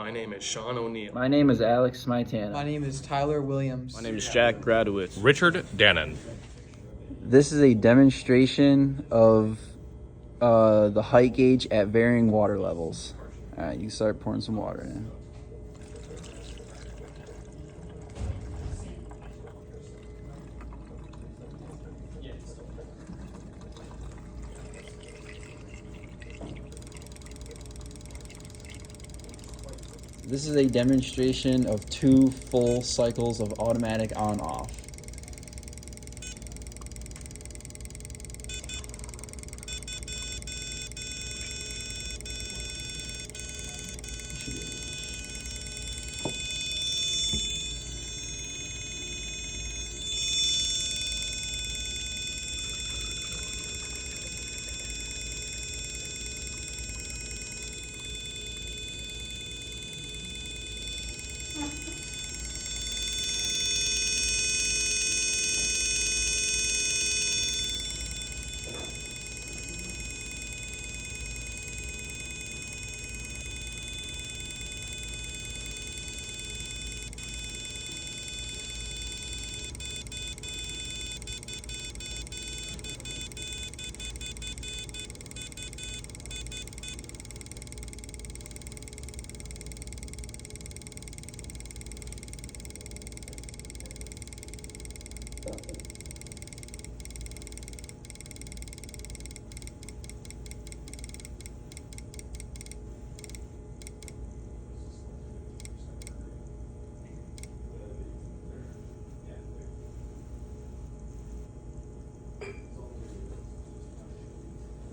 My name is Sean O'Neill. My name is Alex Smitana. My name is Tyler Williams. My name is Jack Gradowitz. Richard Dannon. This is a demonstration of the height gauge at varying water levels. All right, you start pouring some water in. This is a demonstration of 2 full cycles of automatic on-off.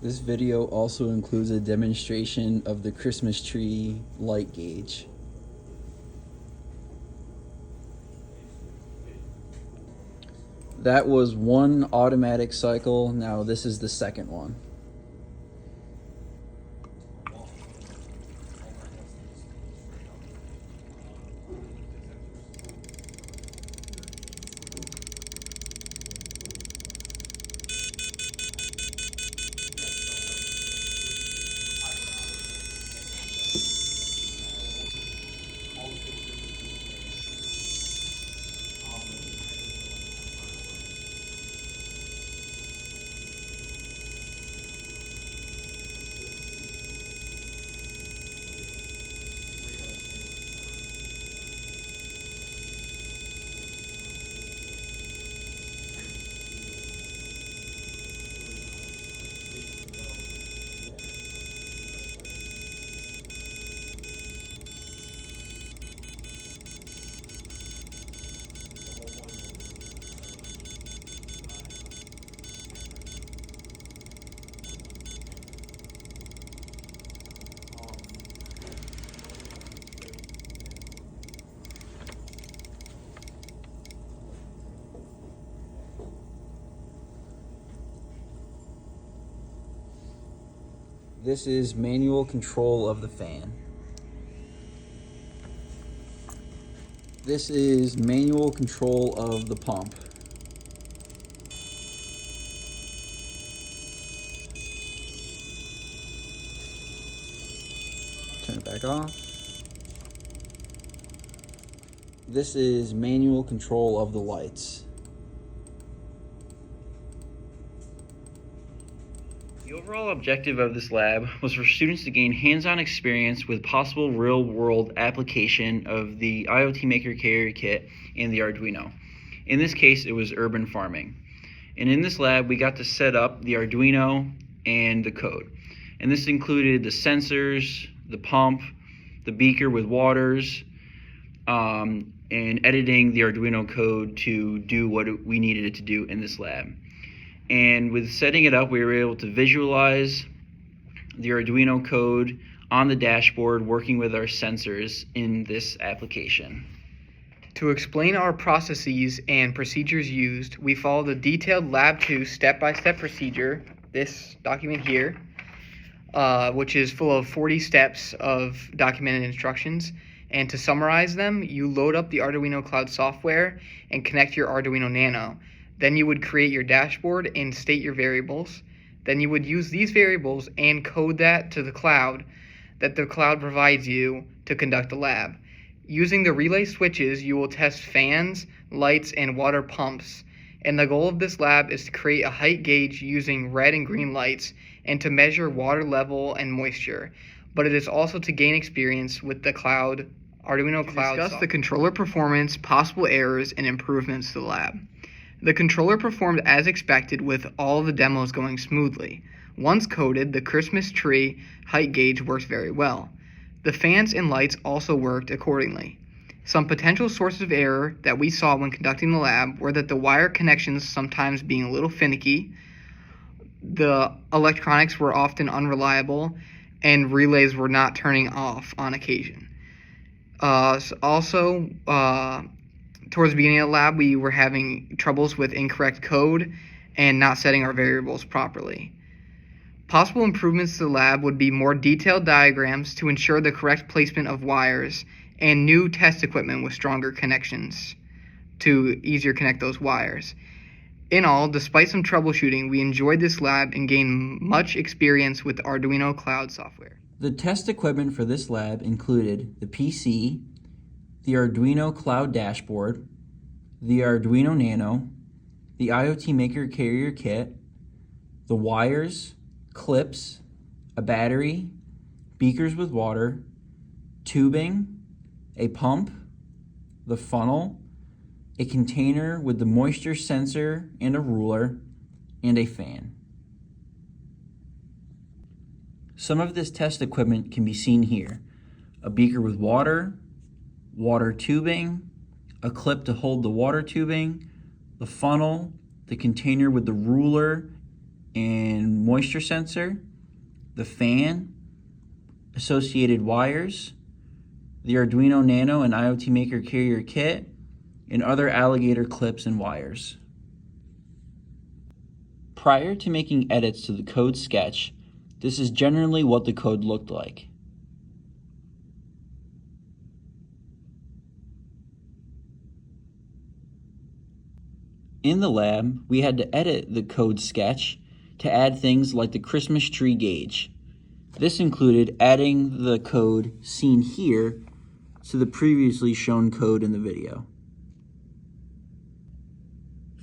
This video also includes a demonstration of the Christmas tree light gauge. That was 1 automatic cycle. Now this is the second one. This is manual control of the fan. This is manual control of the pump. Turn it back off. This is manual control of the lights. The overall objective of this lab was for students to gain hands-on experience with possible real-world application of the IoT Maker Carrier Kit and the Arduino. In this case, it was urban farming. And in this lab, we got to set up the Arduino and the code. And this included the sensors, the pump, the beaker with waters, and editing the Arduino code to do what we needed it to do in this lab. And with setting it up, we were able to visualize the Arduino code on the dashboard working with our sensors in this application. To explain our processes and procedures used, we followed a detailed Lab 2 step-by-step procedure, this document here, which is full of 40 steps of documented instructions. And to summarize them, you load up the Arduino Cloud software and connect your Arduino Nano. Then you would create your dashboard and state your variables. Then you would use these variables and code that to the cloud. that the cloud provides you to conduct the lab. Using the relay switches, you will test fans, lights, and water pumps. And the goal of this lab is to create a height gauge using red and green lights and to measure water level and moisture. But it is also to gain experience with the Arduino Cloud. Discuss the controller performance, possible errors, and improvements to the lab. The controller performed as expected with all the demos going smoothly. Once coded, the Christmas tree height gauge works very well. The fans and lights also worked accordingly. Some potential sources of error that we saw when conducting the lab were that the wire connections sometimes being a little finicky, the electronics were often unreliable, and relays were not turning off on occasion. Towards the beginning of the lab, we were having troubles with incorrect code and not setting our variables properly. Possible improvements to the lab would be more detailed diagrams to ensure the correct placement of wires and new test equipment with stronger connections to easier connect those wires. In all, despite some troubleshooting, we enjoyed this lab and gained much experience with Arduino Cloud software. The test equipment for this lab included the PC, the Arduino Cloud dashboard, the Arduino Nano, the IoT Maker Carrier Kit, the wires, clips, a battery, beakers with water, tubing, a pump, the funnel, a container with the moisture sensor and a ruler, and a fan. Some of this test equipment can be seen here: a beaker with water, water tubing, a clip to hold the water tubing, the funnel, the container with the ruler and moisture sensor, the fan, associated wires, the Arduino Nano and IoT Maker Carrier Kit, and other alligator clips and wires. Prior to making edits to the code sketch, this is generally what the code looked like. In the lab, we had to edit the code sketch to add things like the Christmas tree gauge. This included adding the code seen here to the previously shown code in the video.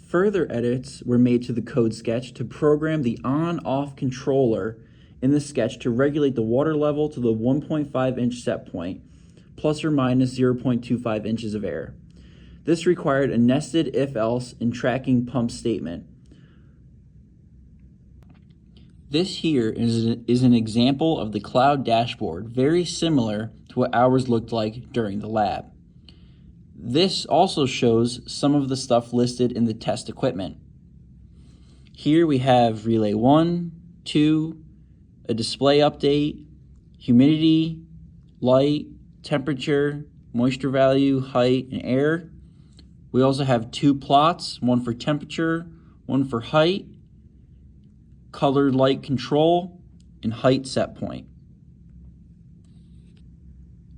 Further edits were made to the code sketch to program the on-off controller in the sketch to regulate the water level to the 1.5-inch set point, plus or minus 0.25 inches of air. This required a nested if-else and tracking pump statement. This here is an example of the cloud dashboard, very similar to what ours looked like during the lab. This also shows some of the stuff listed in the test equipment. Here we have relay 1, 2, a display update, humidity, light, temperature, moisture value, height, and air. We also have 2 plots, one for temperature, one for height, colored light control, and height set point.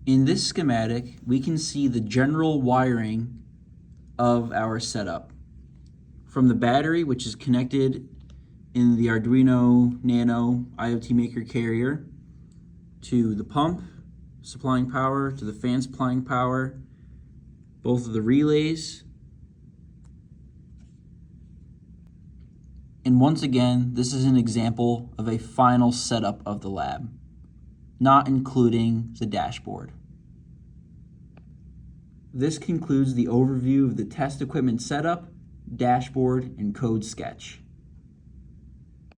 In this schematic, we can see the general wiring of our setup. From the battery, which is connected in the Arduino Nano IoT Maker Carrier, to the pump supplying power, to the fan supplying power, both of the relays. And once again, this is an example of a final setup of the lab, not including the dashboard. This concludes the overview of the test equipment setup, dashboard, and code sketch.